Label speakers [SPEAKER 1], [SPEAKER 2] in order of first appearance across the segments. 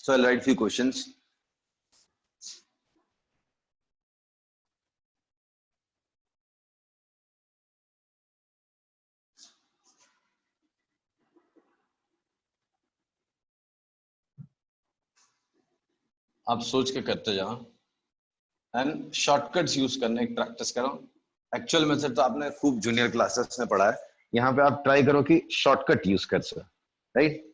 [SPEAKER 1] So I'll write few questions. आप सोच के करते जाओ एंड शॉर्टकट्स यूज करने की प्रैक्टिस करो। एक्चुअल मेथड तो आपने खूब जूनियर क्लासेस में पढ़ा है, यहाँ पे आप ट्राई करो कि शॉर्टकट यूज कर सको, right.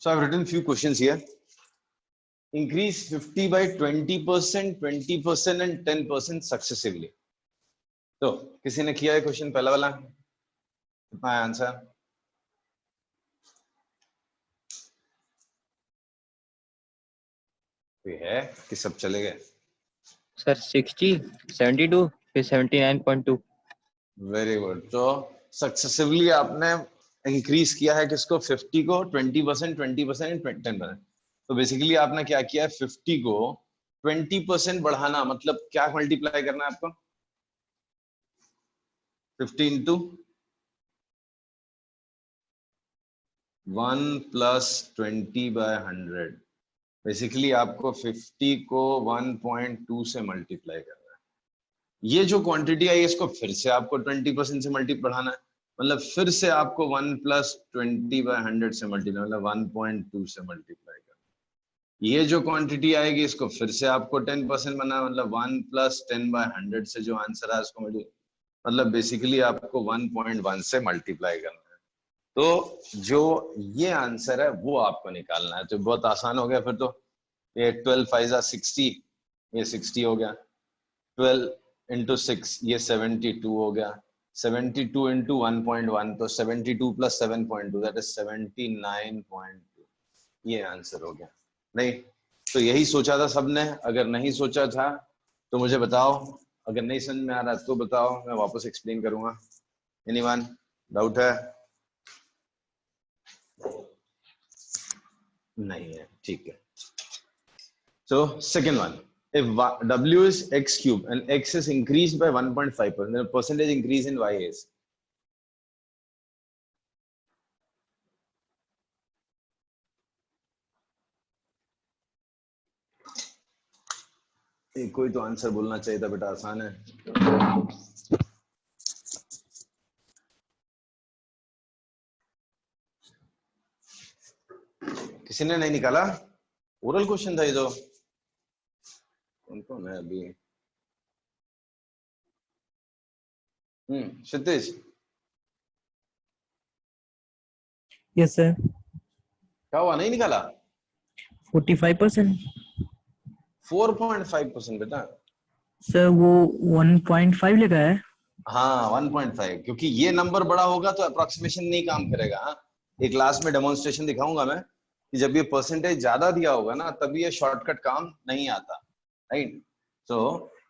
[SPEAKER 1] So I've written few questions here. Increase 50 by 20%, 20% and 10% successively. तो किसी ने किया है क्वेश्चन पहला वाला? कितना है आंसर? कोई है कि सब चले गए?
[SPEAKER 2] सर 60, 72 फिर 79.2।
[SPEAKER 1] Very good. तो सक्सेसिवली आपने इंक्रीज किया है किसको? 50 को 20%, 20% 10%। तो बेसिकली आपने क्या किया है? 50 को 20% बढ़ाना, मतलब क्या मल्टीप्लाई करना है आपको? 50 इंटू 1 प्लस 20 बाय 100। बेसिकली आपको 50 को 1.2 से मल्टीप्लाई करना है। ये जो क्वांटिटी आई इसको फिर से आपको 20% से मल्टीप्लाई बढ़ाना है, मतलब फिर से आपको 1 प्लस 20 बाय 100 से मल्टीप्लाई, मतलब 1.2 से मल्टीप्लाई करना। ये जो क्वांटिटी आएगी इसको फिर से आपको 10% बना, मतलब 1 प्लस 10 बाय 100 से जो आंसर है उसको मतलब बेसिकली आपको 1.1 से मल्टीप्लाई करना है। तो जो ये आंसर है वो आपको निकालना है। तो बहुत आसान हो गया फिर तो। ये 12 5 60, ये 60 हो गया। 12 इंटू 6 ये 72 हो गया। 72 इंटू 1.1 तो 72 प्लस 7.2 दैट इज 79.2। ये आंसर हो गया। नहीं तो यही सोचा था सबने, अगर नहीं सोचा था तो मुझे बताओ, अगर नहीं समझ में आ रहा तो बताओ, मैं वापस एक्सप्लेन करूंगा। एनीवन डाउट है? नहीं है, ठीक है। So second one, if W is x cube and x is increased by 1.5%, then percentage increase in y is? कोई तो आंसर बोलना चाहिए था बेटा, आसान है। किसी ने नहीं निकाला? ओरल क्वेश्चन था ये तो। कौन है अभी? क्षितिज।
[SPEAKER 3] Yes sir.
[SPEAKER 1] क्या हुआ, नहीं निकाला?
[SPEAKER 3] 45%।
[SPEAKER 1] 4.5% बेटा।
[SPEAKER 3] सर वो 1.5 लिखा है।
[SPEAKER 1] हाँ 1.5, क्योंकि ये नंबर बड़ा होगा तो अप्रोक्सीमेशन नहीं काम करेगा। हाँ एक क्लास में डेमोन्स्ट्रेशन दिखाऊंगा मैं कि जब ये परसेंटेज ज्यादा दिया होगा ना तभी ये शॉर्टकट काम नहीं आता, राइट। तो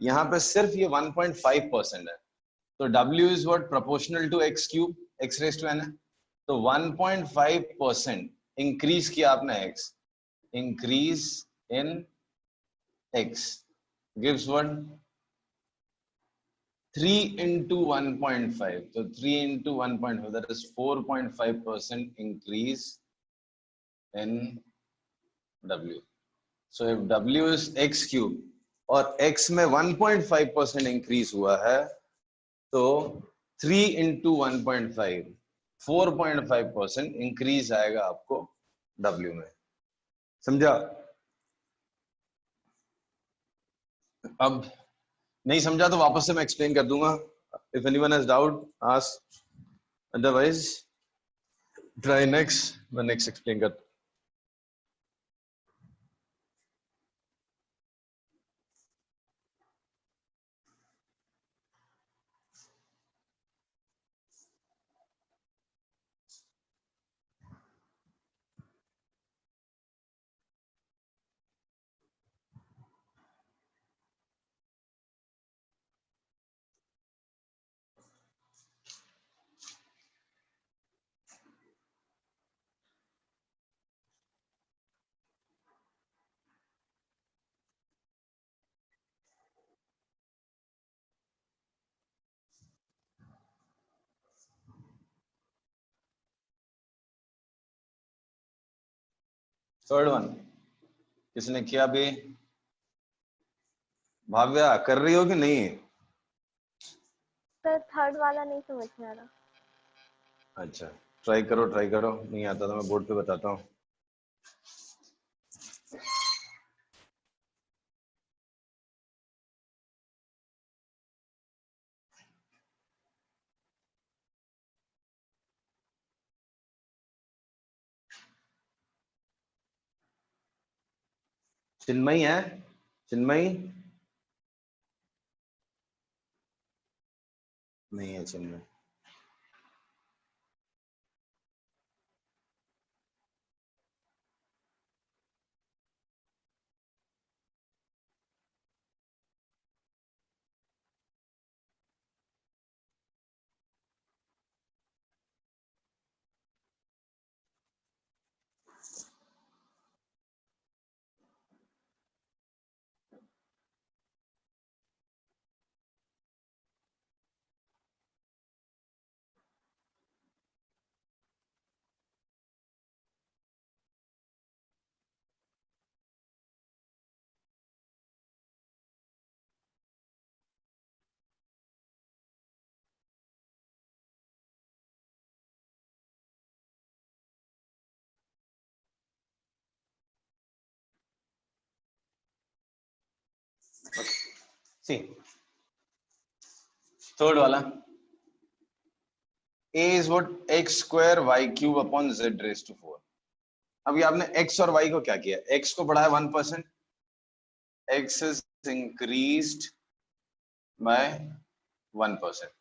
[SPEAKER 1] यहाँ पे सिर्फ ये 1.5% है, तो W is what proportional to x cube, x raise to n है। तो 1.5% इंक्रीज किया आपने x, increase in x gives what 3 into 1.5, so 3 into 1.5, that is 4.5% increase in W. So if W is x cube और x में 1.5% increase हुआ है, तो 3 into 1.5, 4.5% increase आएगा आपको W में। समझा? अब नहीं समझा तो वापस से मैं एक्सप्लेन कर दूंगा। If anyone has doubt ask, otherwise try next, मैं नेक्स्ट एक्सप्लेन कर। थर्ड वन किसने किया भी? भाव्या कर रही हो कि नहीं?
[SPEAKER 4] सर थर्ड वाला नहीं समझ में आ रहा।
[SPEAKER 1] अच्छा ट्राई करो, ट्राई करो, नहीं आता तो मैं बोर्ड पे बताता हूँ। चिन्मयी है? चिन्मयी नहीं है, चिन्मयी। सी थर्ड वाला, a is what x square y cube upon z raised to 4। अभी आपने x और y को क्या किया, x को बढ़ाया 1%, x is increased by 1%.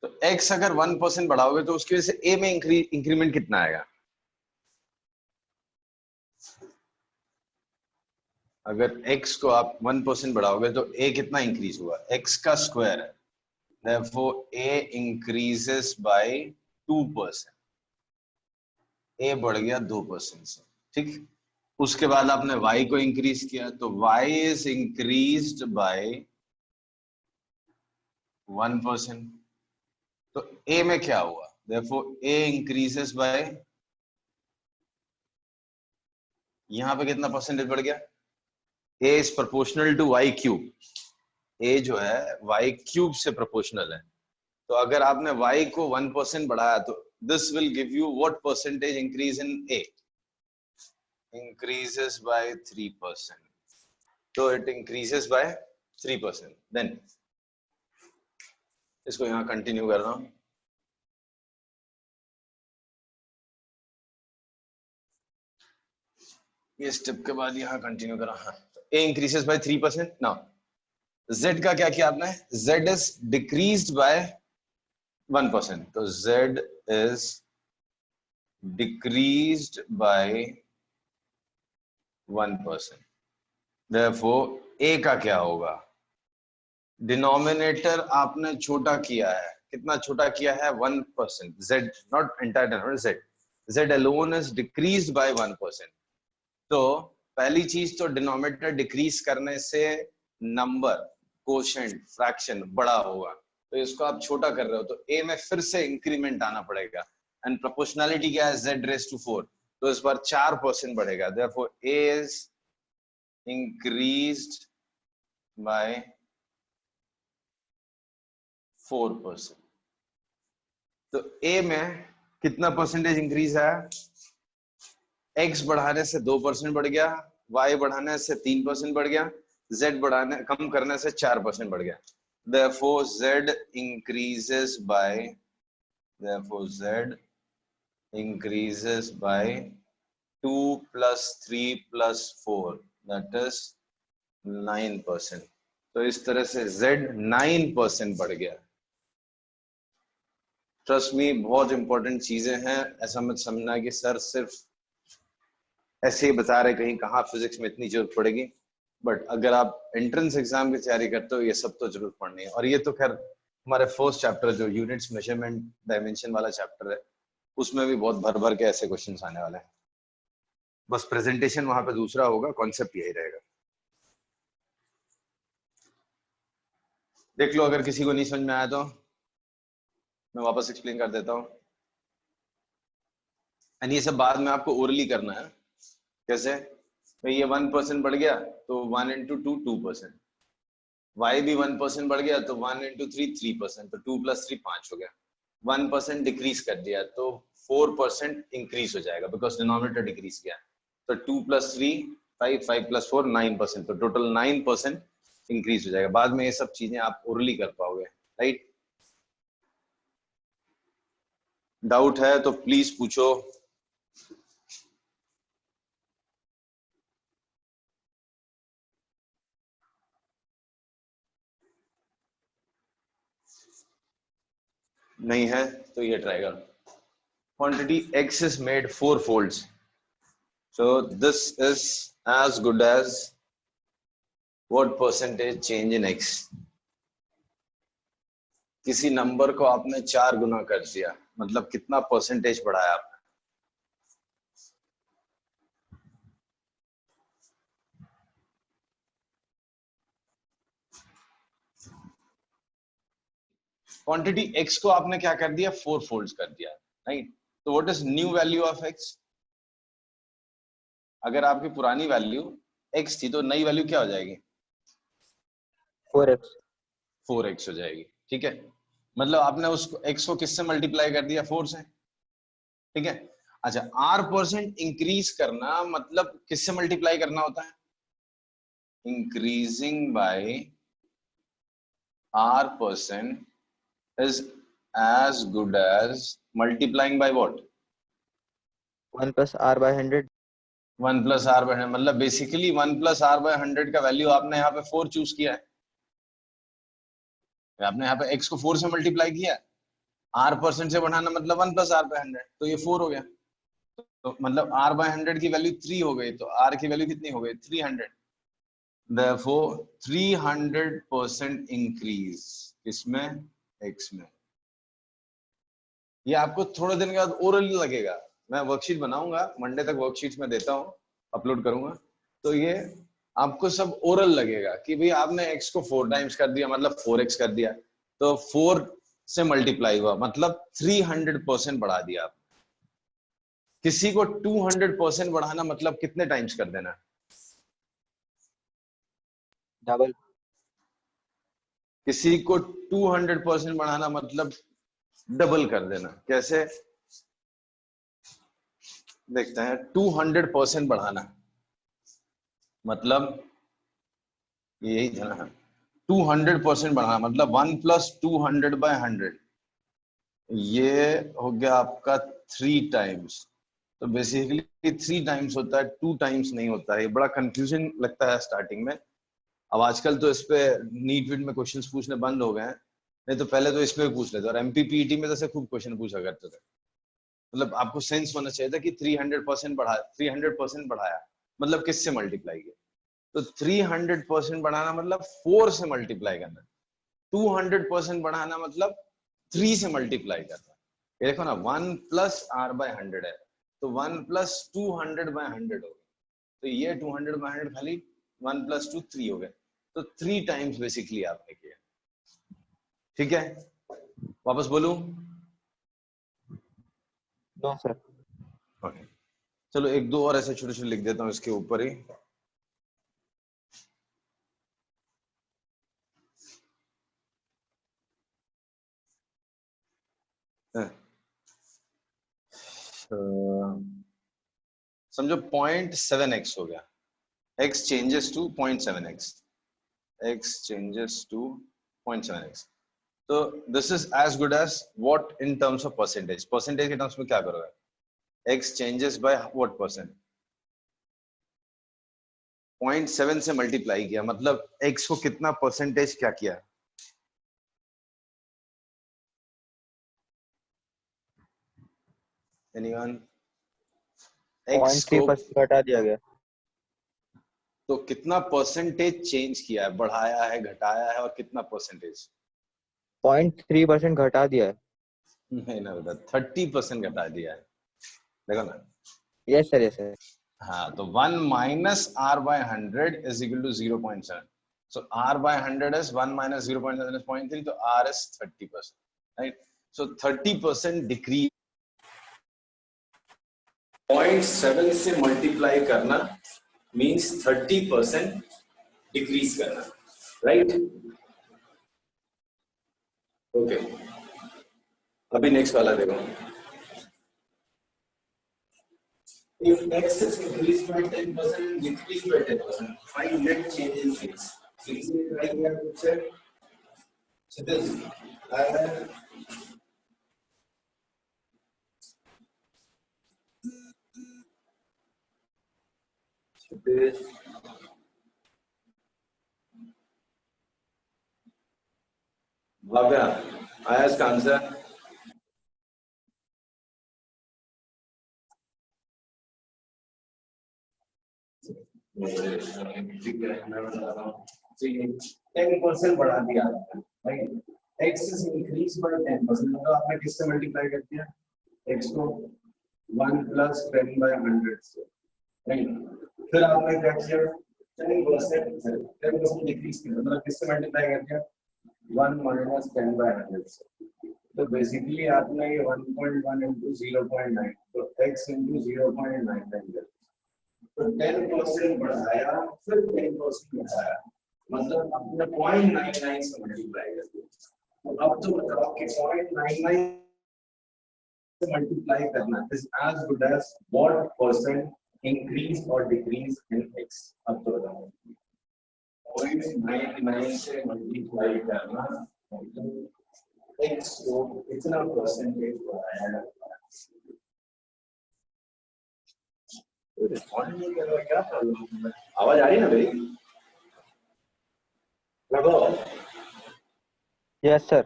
[SPEAKER 1] तो x अगर 1% बढ़ाओगे तो उसकी वजह से a में इंक्रीमेंट कितना आएगा? अगर x को आप 1% बढ़ाओगे तो a कितना इंक्रीज हुआ? x का स्क्वायर है, therefore a increases by 2%. a बढ़ गया 2% से, ठीक। उसके बाद आपने y को इंक्रीज किया तो y is increased by 1%. तो a में क्या हुआ? therefore a increases by, यहां पे कितना परसेंटेज बढ़ गया? a is proportional to y cube. a जो है y cube से प्रोपोर्शनल है, तो अगर आपने y को 1% बढ़ाया तो this will give you what percentage increase in a? Increases by 3%. So it increases by 3%. Then इसको यहाँ कंटिन्यू कर रहा हूं। ये स्टेप के बाद यहाँ कंटिन्यू कर रहा हूं। a increases by 3%. Now z का क्या किया आपने? z is decreased by 1%. तो z is decreased by 1%. Therefore a का क्या होगा? डिनोमिनेटर आपने छोटा किया है, कितना छोटा किया है? 1%. z not entire denominator, z alone is decreased by 1%. तो पहली चीज तो डिनोमिनेटर डिक्रीज करने से नंबर, कोशेंट, फ्रैक्शन बड़ा होगा, तो इसको आप छोटा कर रहे हो तो a में फिर से इंक्रीमेंट आना पड़ेगा। एंड प्रोपोर्शनलिटी क्या है? z raised to 4, तो इस बार 4% बढ़ेगा। therefore a is increased by 4%. तो a में कितना परसेंटेज इंक्रीज है? x बढ़ाने से 2% बढ़ गया, y बढ़ाने से 3% बढ़ गया, z बढ़ाने कम करने से 4% बढ़ गया। therefore z increases by 2 plus 3 plus 4, that is 9%. तो इस तरह से z 9% बढ़ गया। ट्रस्ट मी, बहुत इंपॉर्टेंट चीजें हैं। ऐसा मत समझना कि सर सिर्फ ऐसे ही बता रहे, कहीं कहाँ फिजिक्स में इतनी जरूरत पड़ेगी। बट अगर आप एंट्रेंस एग्जाम की तैयारी करते हो, ये सब तो जरूरत पड़नी है। और ये तो खैर हमारे फर्स्ट चैप्टर जो यूनिट्स, मेजरमेंट, डायमेंशन वाला चैप्टर है, उसमें भी बहुत भर भर के ऐसे क्वेश्चंस आने वाले हैं। बस प्रेजेंटेशन वहां पे दूसरा होगा, कॉन्सेप्ट यही रहेगा। देख लो, अगर किसी को नहीं समझ में आया तो मैं वापस एक्सप्लेन कर देता हूँ। एंड ये सब बाद में आपको ओरली करना है। कैसे? भाई ये 1% बढ़ गया तो 1 into 2 2%, y भी 1% बढ़ गया तो 1 into 3 3%, तो 2 plus 3 5 हो गया। 1% डिक्रीज कर दिया तो 4% इंक्रीज हो जाएगा, बिकॉज डिनोमिनेटर डिक्रीज किया। तो 2 plus 3 5, 5 plus 4 9%, तो टोटल 9% इंक्रीज हो जाएगा। बाद में ये सब चीजें आप ओरली कर पाओगे, राइट? डाउट है तो प्लीज पूछो। नहीं है तो ये ट्राई करो। Quantity x is made 4 folds, so this is as good as what percentage change in x? किसी नंबर को आपने 4 गुना कर दिया, मतलब कितना परसेंटेज बढ़ाया आपने? क्वांटिटी x को आपने क्या कर दिया? 4 फोल्ड्स कर दिया, राइट? तो what is new value of x? अगर आपकी पुरानी वैल्यू x थी तो नई वैल्यू क्या हो जाएगी?
[SPEAKER 2] 4x
[SPEAKER 1] 4x हो जाएगी, ठीक है? मतलब आपने उसको x को किससे मल्टीप्लाई कर दिया? 4 से, ठीक है? अच्छा, r% इंक्रीज करना मतलब किससे मल्टीप्लाई करना होता है? Increasing by r% is as good as multiplying by what?
[SPEAKER 2] 1 plus r by 100.
[SPEAKER 1] 1 plus r by, मतलब बेसिकली 1 प्लस आर बाय 100 का वैल्यू आपने यहाँ पे 4 चूज किया है, आपने यहाँ पे x को 4 से मल्टीप्लाई किया है, r% से बढ़ाना मतलब 1 प्लस आर बाय 100, तो ये 4 हो गया, तो मतलब r बाय 100 की वैल्यू 3 हो गई, तो r की वैल्यू कितनी हो गई 300। Therefore 300% इंक्रीज किसमें, x में। ये आपको थोड़े दिन के बाद ओरली लगेगा, मैं वर्कशीट बनाऊंगा मंडे तक, वर्कशीट्स में देता हूँ, अपलोड करूंगा, तो ये आपको सब ओरल लगेगा कि भाई आपने x को 4 टाइम्स कर दिया मतलब 4x कर दिया, तो 4 से मल्टीप्लाई हुआ मतलब 300% बढ़ा दिया आप। किसी को 200% बढ़ाना मतलब कितने टाइम्स कर देना,
[SPEAKER 2] डबल।
[SPEAKER 1] किसी को 200% बढ़ाना मतलब डबल कर देना। कैसे देखते हैं, 200% बढ़ाना मतलब यही था ना, 200% बढ़ाना मतलब 1 प्लस 200/100, ये हो गया आपका 3 टाइम्स। तो बेसिकली 3 टाइम्स होता है, 2 टाइम्स नहीं होता है। ये बड़ा कंफ्यूजन लगता है स्टार्टिंग में। अब आजकल तो इस पे नीट वीट में क्वेश्चंस पूछने बंद हो गए हैं, नहीं तो पहले तो इस पे पूछ लेते, और एमपीपीटी में जैसे खूब क्वेश्चन पूछा करते थे। मतलब आपको सेंस होना चाहिए था कि 300% बढ़ा, 300% बढ़ाया मतलब किससे मल्टीप्लाई किया, तो 300% बढ़ाना मतलब 4 से मल्टीप्लाई करना, 200% बढ़ाना मतलब 3 से मल्टीप्लाई करना। ये देखो ना, 1 प्लस आर बाय 100 है, तो 1 प्लस 200/100 हो गया, तो ये 200/100 खाली 1 प्लस 2 3 हो गए, तो 3 टाइम्स बेसिकली आपने किया। ठीक है, वापस बोलूं?
[SPEAKER 2] No sir.
[SPEAKER 1] ओके, चलो एक दो और ऐसे छोटे छोटे लिख देता हूँ इसके ऊपर ही। समझो 0.7x हो गया, x changes to 0.7x, x changes to 0.7x, तो this is as good as what in terms of percentage, percentage के टर्म्स में क्या करोगे, x changes by what percent, 0.7 से मल्टीप्लाई किया मतलब x को कितना परसेंटेज क्या किया, एनीवन, x को
[SPEAKER 2] 0.3% घटा दिया गया।
[SPEAKER 1] तो कितना परसेंटेज चेंज किया है, बढ़ाया है घटाया है, और कितना परसेंटेज,
[SPEAKER 2] 0.3% घटा दिया है।
[SPEAKER 1] नहीं ना बेटा, 30% घटा दिया है, देखो ना।
[SPEAKER 2] Yes sir, yes sir.
[SPEAKER 1] हाँ, तो 1 minus r by 100 is equal to 0.7. So r by 100 is 1 minus 0.7 is 0.3. So r is 30%. Right? So 30% decrease. 0.7 से मल्टीप्लाई करना means 30% डिक्रीज करना, राइट? ओके, अभी नेक्स्ट वाला देखो। If x is increased by 10% and decreased by 10%, find net change in x. So easily try here to check. So this this Bhavya, I ask answer. ठीक है, मैं बता रहा हूँ। 10% बढ़ा दिया, right? x is increased by 10%, मतलब आपने किससे मल्टीप्लाई कर दिया? x को 1 plus 10/100 से, राइट? फिर आपने क्या किया? 10% डिक्रीज किया, मतलब किससे मल्टीप्लाई कर दिया? 1 minus 10/100 से। तो बेसिकली आपने ये 1.1 into 0.9, तो x into 0.99 तो 10% बढ़ाया, फिर 10% बढ़ाया, मतलब अपने 0.99 से मल्टीप्लाई कर दिया। तो अब तो बताओ कि 0.99 से मल्टीप्लाई करना is as good as what percent increase or decrease in x। अब तो बताओ 0.99 से मल्टीप्लाई करना मतलब x को इतना परसेंटेज बढ़ाया,
[SPEAKER 5] रिस्पॉन्ड नहीं कर रहा, क्या प्रॉब्लम है? आवाज आ रही है ना मेरी? लगो
[SPEAKER 2] यस सर।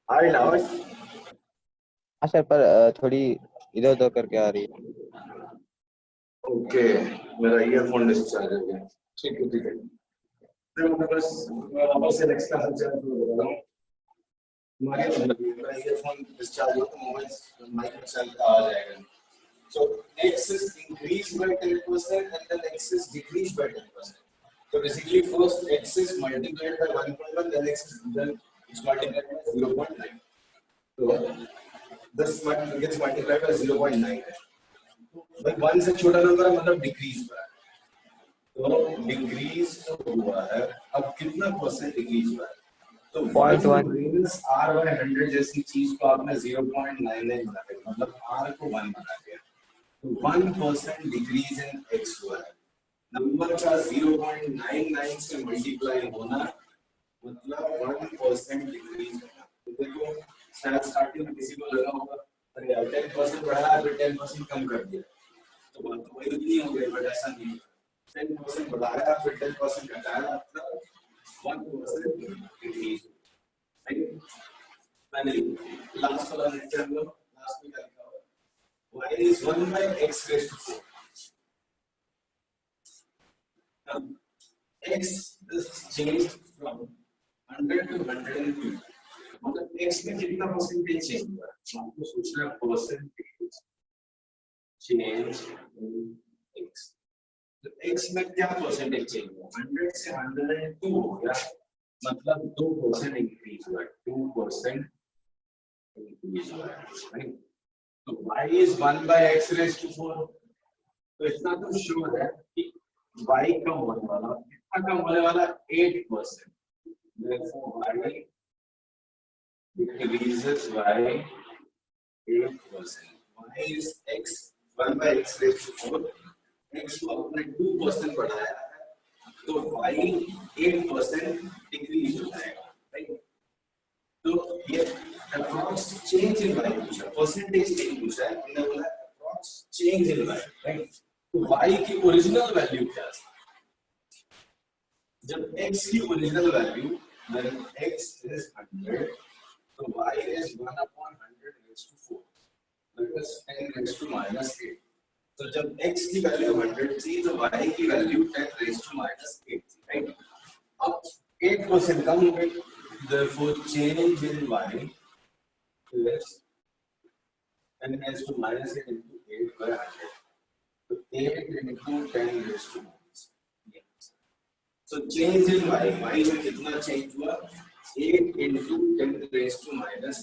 [SPEAKER 5] आ रही ना आवाज?
[SPEAKER 2] हाँ सर, पर थोड़ी इधर उधर करके आ रही है।
[SPEAKER 5] ओके, मेरा ईयरफोन डिस्चार्ज हो गया। ठीक है ठीक है, मैं बस वापस से नेक्स्ट क्लास चालू कर रहा हूँ। हमारे मेरा ईयरफोन डिस्चार्ज हो तो मोबाइल माइक में चल आ जाएगा। So x is increased by 10% and then x is decreased by 10%. So basically first x is multiplied by 1.1, then x is then it's multiplied by 0.9. So this gets multiplied by 0.9. भाई 1 से छोटा number है मतलब decrease हुआ है, तो decrease हुआ है। अब कितना परसेंट डिक्रीज हुआ है? तो
[SPEAKER 2] 0.1
[SPEAKER 5] माइनस r by 100 जैसी चीज को आपने 0.99 बना दिया, मतलब r को 1 बना दिया, तो 1% डिक्रीज इन x हुआ है। नंबर का 0.99 से मल्टीप्लाई होना मतलब 1% डिक्रीज होना। तो देखो शायद स्टार्टिंग में किसी को लगा होगा अरे यार 10% बढ़ाया फिर 10% कम कर दिया, तो बात तो वही नहीं हो गई, बट ऐसा नहीं है। 10% बढ़ाया फिर 10% घटाया मतलब 1% डिक्रीज। राइट, फाइनली लास्ट वाला लेक्चर हम लोग लास्ट में क्या लिखा हुआ y is 1 by x raised to 4. Now, x is changed from 100 to 102. मतलब x में कितना परसेंटेज चेंज हुआ है? आपको सोचना है परसेंटेज चेंज इन x। तो x में क्या परसेंटेज चेंज हुआ? 100 से 102 हो गया, मतलब 2% इंक्रीज हुआ है, 2% इंक्रीज हुआ है। राइट, तो y is 1 by x raised to 4, तो इतना तो श्योर है कि y कम होने वाला, कितना कम होने वाला? 8%। therefore y decreases by 8%। y is x 1 by x raised to 4, x को अपने 2% बढ़ाया है, तो y 8% डिक्रीज हो जाएगा। राइट, तो ये अप्रॉक्स चेंज इन y पूछा, परसेंटेज चेंज पूछा है, हमने बोला approx change in y। Right, तो y की ओरिजिनल वैल्यू क्या है? जब x की original value when x is 100, तो y is 1/100 raised to 4, that is 10 raised to -8। तो जब x की वैल्यू 100 थी तो y की वैल्यू 10 raised to -8 थी। राइट, अब 8% कम हो गई, therefore change in y is 10 raised to -8 into 8 by 100, so 8 into 10 raised to -8। so change in y में कितना चेंज हुआ? 8 into 10 raised to -8।